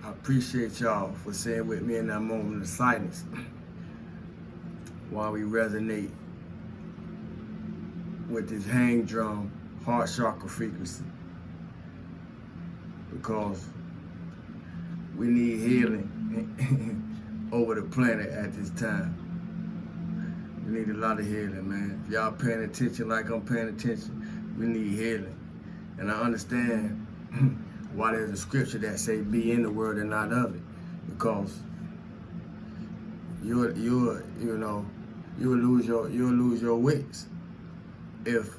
I appreciate y'all for sitting with me in that moment of silence while we resonate with this hang drum heart chakra frequency, because we need healing over the planet at this time. We need a lot of healing, man. If y'all paying attention like I'm paying attention, we need healing. And I understand why there's a scripture that say be in the world and not of it, because you'll lose your wits if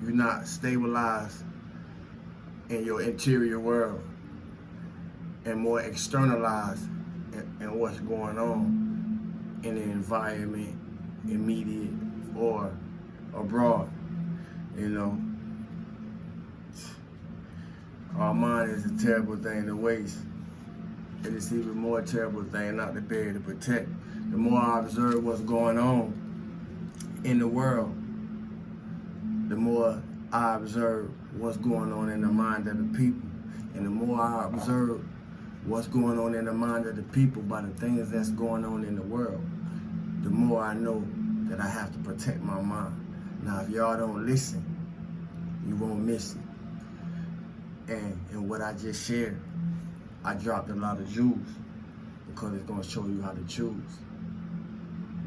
you're not stabilized in your interior world and more externalized in what's going on in the environment, immediate or abroad. Our mind is a terrible thing to waste. It is even more terrible thing not to be able to protect. The more I observe what's going on in the world, the more I observe what's going on in the mind of the people. And the more I observe what's going on in the mind of the people by the things that's going on in the world, the more I know that I have to protect my mind. Now, if y'all don't listen, you won't miss it. And in what I just shared, I dropped a lot of jewels because it's going to show you how to choose.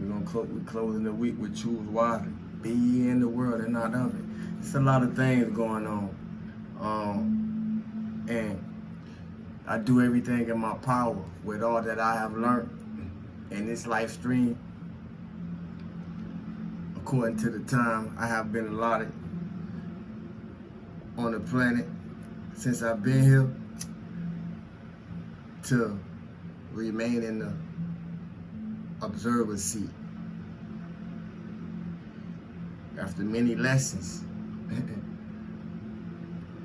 We're closing the week with choose wisely. Be ye in the world and not of it. It's a lot of things going on. And I do everything in my power with all that I have learned in this life stream, according to the time I have been allotted on the planet since I've been here, to remain in the observer seat. After many lessons,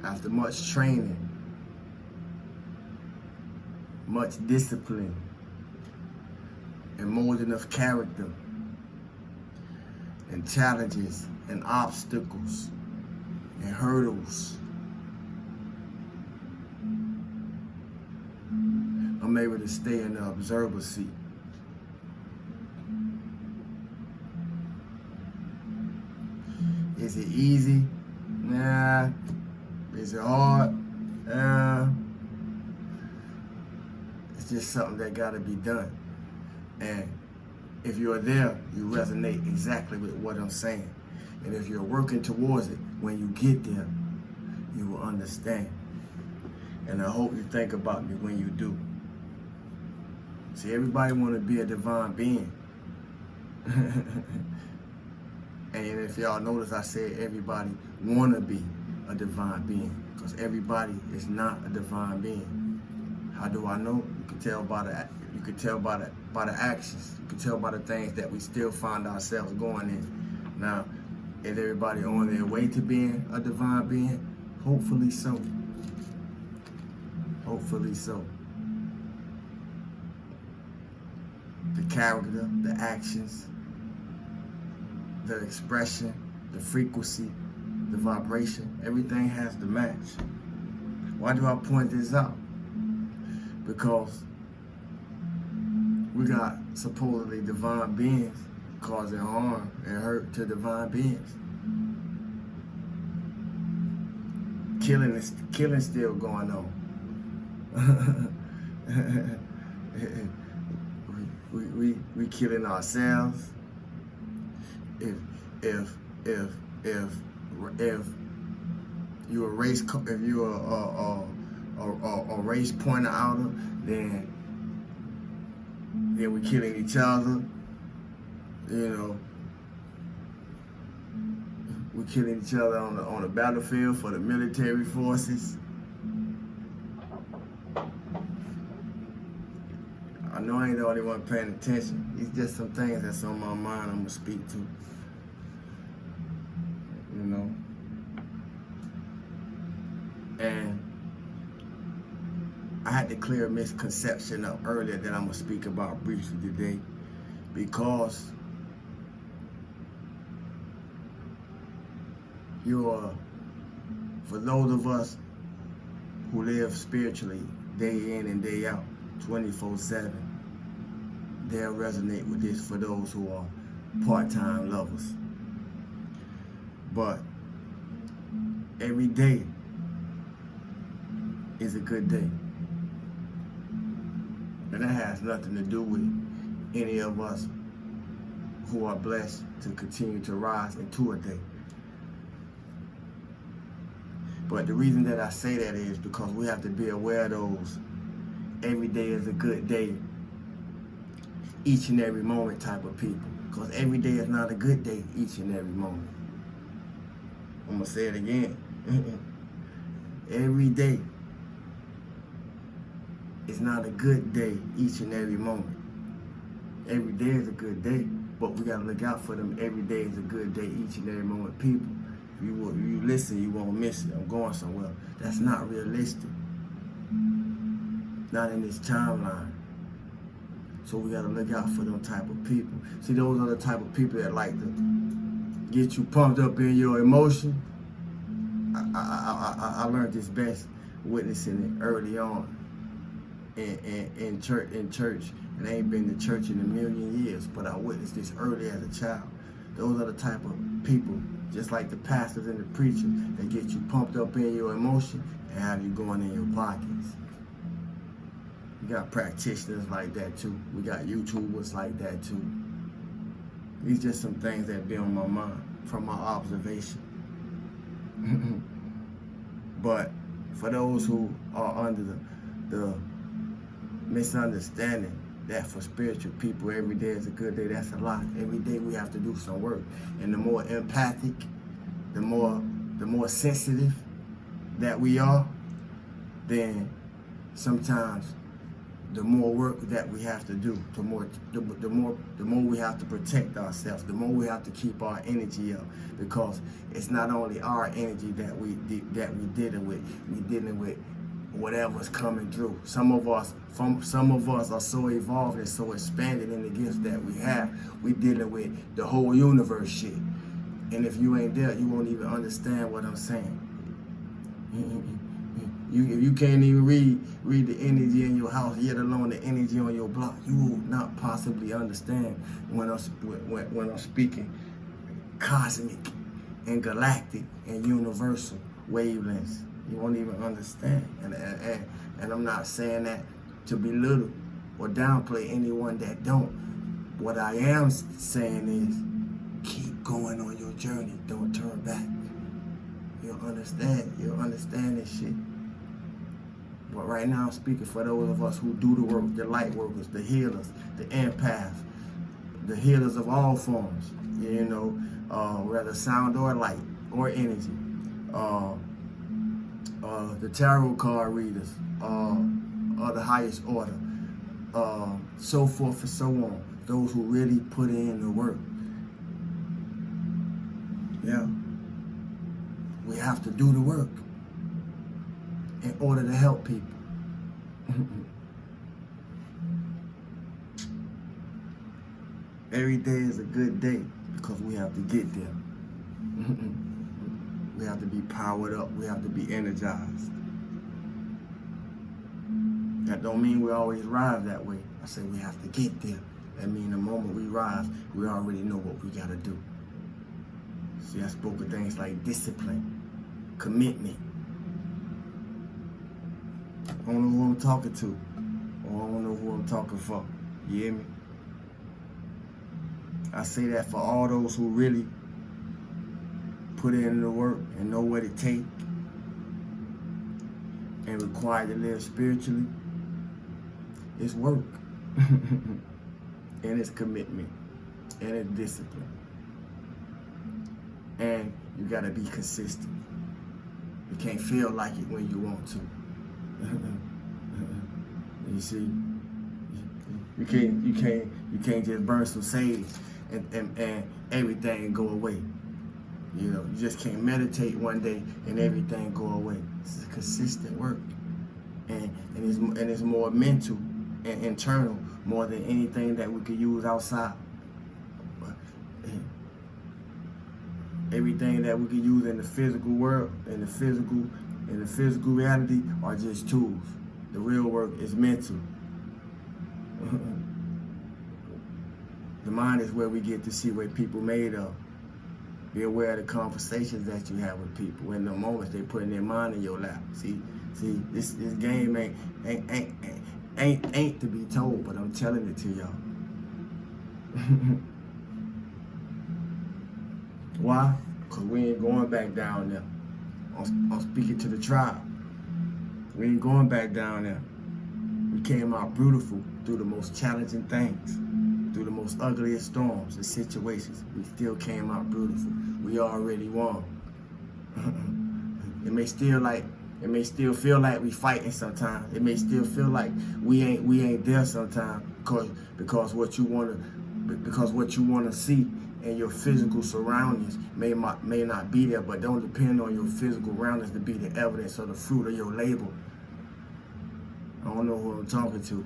after much training, much discipline, and molding of character, and challenges, and obstacles, and hurdles, I'm able to stay in the observer seat. Is it easy? Nah. Is it hard? Nah. It's just something that gotta be done. And if you're there, you resonate exactly with what I'm saying. And if you're working towards it, when you get there, you will understand. And I hope you think about me when you do. See, everybody want to be a divine being. And if y'all notice, I said everybody want to be a divine being, because everybody is not a divine being. How do I know? You can tell by the actions. You can tell by the things that we still find ourselves going in. Now, is everybody on their way to being a divine being? Hopefully so. Hopefully so. The character, the actions, the expression, the frequency, the vibration, everything has to match. Why do I point this out? Because we got supposedly divine beings causing harm and hurt to divine beings. Killing still going on. we killing ourselves. If you're a race pointer outer, then we killing each other. We're killing each other on the battlefield for the military forces. I know I ain't the only one paying attention. It's just some things that's on my mind I'm gonna speak to. And I had to clear a misconception up earlier that I'm gonna speak about briefly today, because for those of us who live spiritually day in and day out, 24/7. They'll resonate with this for those who are part-time lovers. But every day is a good day. And that has nothing to do with any of us who are blessed to continue to rise into a day. But the reason that I say that is because we have to be aware of those every day is a good day, each and every moment type of people. Because every day is not a good day, each and every moment. I'm going to say it again. Every day is not a good day, each and every moment. Every day is a good day, but we got to look out for them. Every day is a good day, each and every moment. People, if you listen, you won't miss it. I'm going somewhere. That's not realistic. Not in this timeline. So we got to look out for them type of people. See, those are the type of people that like to get you pumped up in your emotion. I learned this best witnessing it early on in church. And I ain't been to church in a million years, but I witnessed this early as a child. Those are the type of people, just like the pastors and the preachers, that get you pumped up in your emotion and have you going in your pockets. We got practitioners like that too. We got YouTubers like that too. These just some things that be on my mind from my observation. But for those who are under the misunderstanding that for spiritual people every day is a good day, that's a lie. Every day we have to do some work. And the more empathic, the more sensitive that we are, then sometimes the more work that we have to do, the more we have to protect ourselves, the more we have to keep our energy up, because it's not only our energy that we dealing with. We dealing with whatever's coming through. Some of us are so evolved and so expanded in the gifts that we have. We dealing with the whole universe shit. And if you ain't there, you won't even understand what I'm saying. If you can't even read the energy in your house, yet alone the energy on your block, you will not possibly understand when I'm speaking cosmic and galactic and universal wavelengths. You won't even understand. And I'm not saying that to belittle or downplay anyone that don't. What I am saying is keep going on your journey. Don't turn back. You'll understand. You'll understand this shit. But right now I'm speaking for those of us who do the work, the light workers, the healers, the empaths, the healers of all forms, you know, whether sound or light or energy, the tarot card readers, of the highest order, so forth and so on, those who really put in the work. Yeah, we have to do the work in order to help people. Every day is a good day because we have to get there. We have to be powered up. We have to be energized. That don't mean we always rise that way. I say we have to get there. That means the moment we rise, we already know what we got to do. See, I spoke of things like discipline, commitment. I don't know who I'm talking to, or I don't know who I'm talking for. You hear me? I say that for all those who really put in the work and know what it takes and required to live spiritually. It's work. And it's commitment. And it's discipline. And you gotta be consistent. You can't feel like it when you want to. You see, you can't just burn some sage and everything go away. You know, you just can't meditate one day and everything go away. This is consistent work, and it's more mental and internal more than anything that we could use outside. But everything that we could use in the physical world, in the physical reality, are just tools. The real work is mental. The mind is where we get to see what people made of. Be aware of the conversations that you have with people. In the moments they putting their mind in your lap. See, this game ain't to be told, but I'm telling it to y'all. Why? Because we ain't going back down there. I'm speaking to the tribe. We ain't going back down there. We came out beautiful through the most challenging things, through the most ugliest storms and situations. We still came out beautiful. We already won. It may still feel like we fighting sometimes. It may still feel like we ain't there sometimes because what you wanna see in your physical surroundings may not be there, but don't depend on your physical surroundings to be the evidence or the fruit of your labor. I don't know who I'm talking to.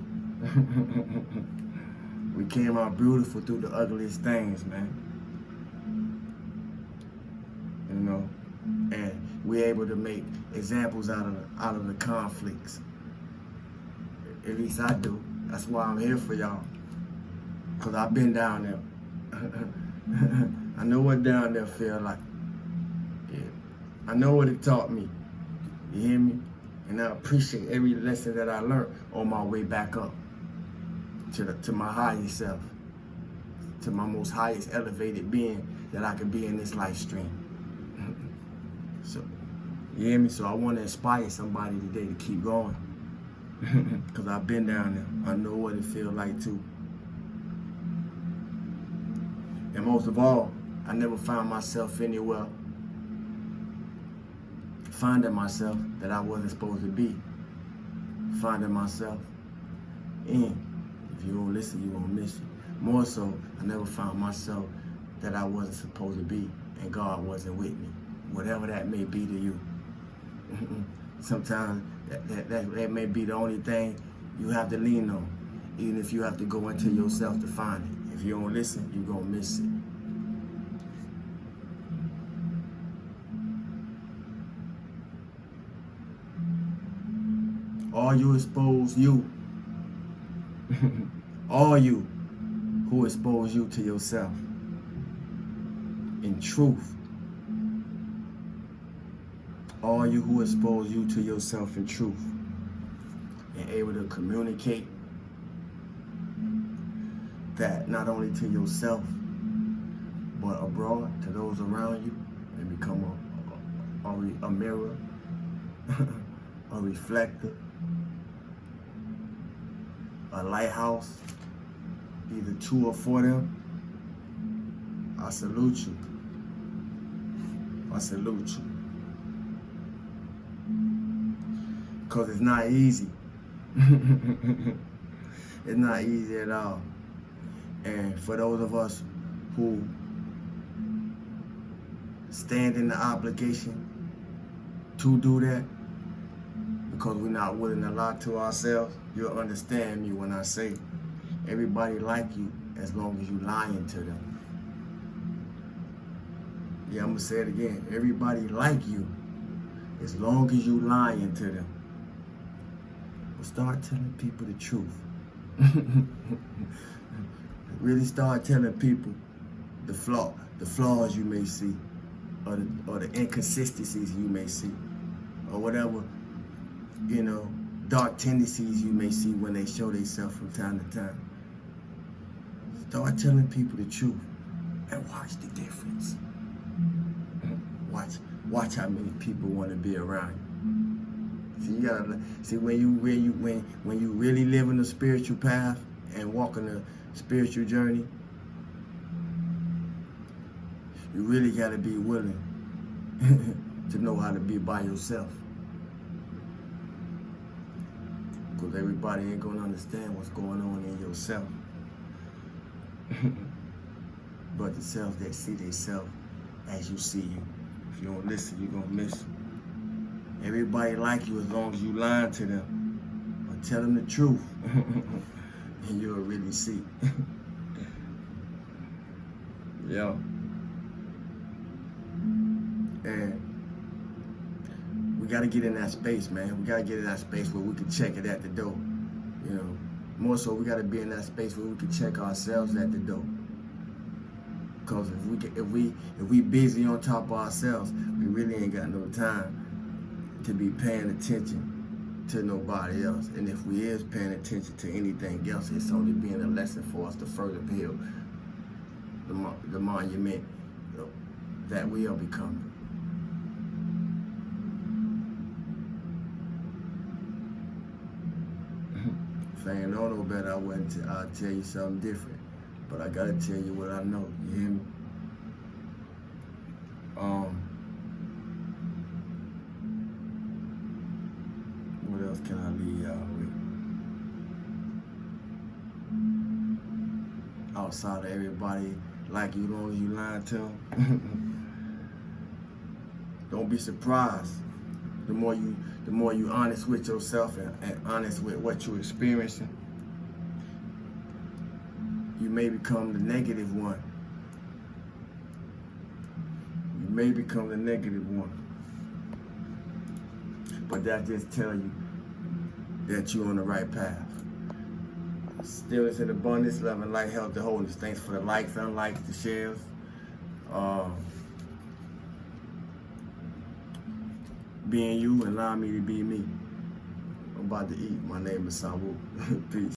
We came out beautiful through the ugliest things, man. You know, and we're able to make examples out of the conflicts. At least I do. That's why I'm here for y'all. Cause I've been down there. I know what down there feel like. Yeah. I know what it taught me. You hear me? And I appreciate every lesson that I learned on my way back up to my highest self, to my most highest elevated being that I could be in this life stream. So, you hear me? So I want to inspire somebody today to keep going. Because I've been down there. I know what it feels like too. And most of all, I never found myself anywhere finding myself that I wasn't supposed to be. Finding myself in. If you don't listen, you're going to miss it. More so, I never found myself that I wasn't supposed to be and God wasn't with me. Whatever that may be to you. Sometimes that may be the only thing you have to lean on, even if you have to go into yourself to find it. If you don't listen, you're going to miss it. All you expose you. All you who expose you to yourself in truth. All you who expose you to yourself in truth and able to communicate that not only to yourself but abroad to those around you and become a mirror, a reflector, a lighthouse, either to or for them. I salute you. I salute you. Because it's not easy. It's not easy at all. And for those of us who stand in the obligation to do that, because we're not willing to lie to ourselves, you'll understand me when I say everybody like you as long as you lying to them. Yeah, I'm gonna say it again. Everybody like you as long as you lying to them. But start telling people the truth. Really start telling people the flaws you may see, or the inconsistencies you may see, or whatever, you know, dark tendencies you may see when they show themselves from time to time. Start telling people the truth and watch the difference. Watch how many people want to be around you. See, you gotta see when you really live in the spiritual path and walk in the spiritual journey, you really gotta be willing to know how to be by yourself. Because everybody ain't gonna understand what's going on in yourself. But the self that see themselves as you see you. If you don't listen, you're gonna miss them. Everybody like you as long as you lying to them. But tell them the truth, and you'll really see. Yeah. And we we got to get in that space, man. We got to get in that space where we can check it at the door. You know, more so we got to be in that space where we can check ourselves at the door. Because if we busy on top of ourselves, we really ain't got no time to be paying attention to nobody else. And if we is paying attention to anything else, it's only being a lesson for us to further build the monument that we are becoming. If I ain't know no better, I'll tell you something different. But I gotta tell you what I know. You hear me? What else can I leave y'all with? Outside of everybody like you, long as you lying to them. Don't be surprised. The more you honest with yourself and honest with what you're experiencing, you may become the negative one. You may become the negative one. But that just tell you that you're on the right path. Stillness and abundance, love and light, health and wholeness. Thanks for the likes, unlikes, the shares. Being you and allowing me to be me. I'm about to eat. My name is Samu. Peace.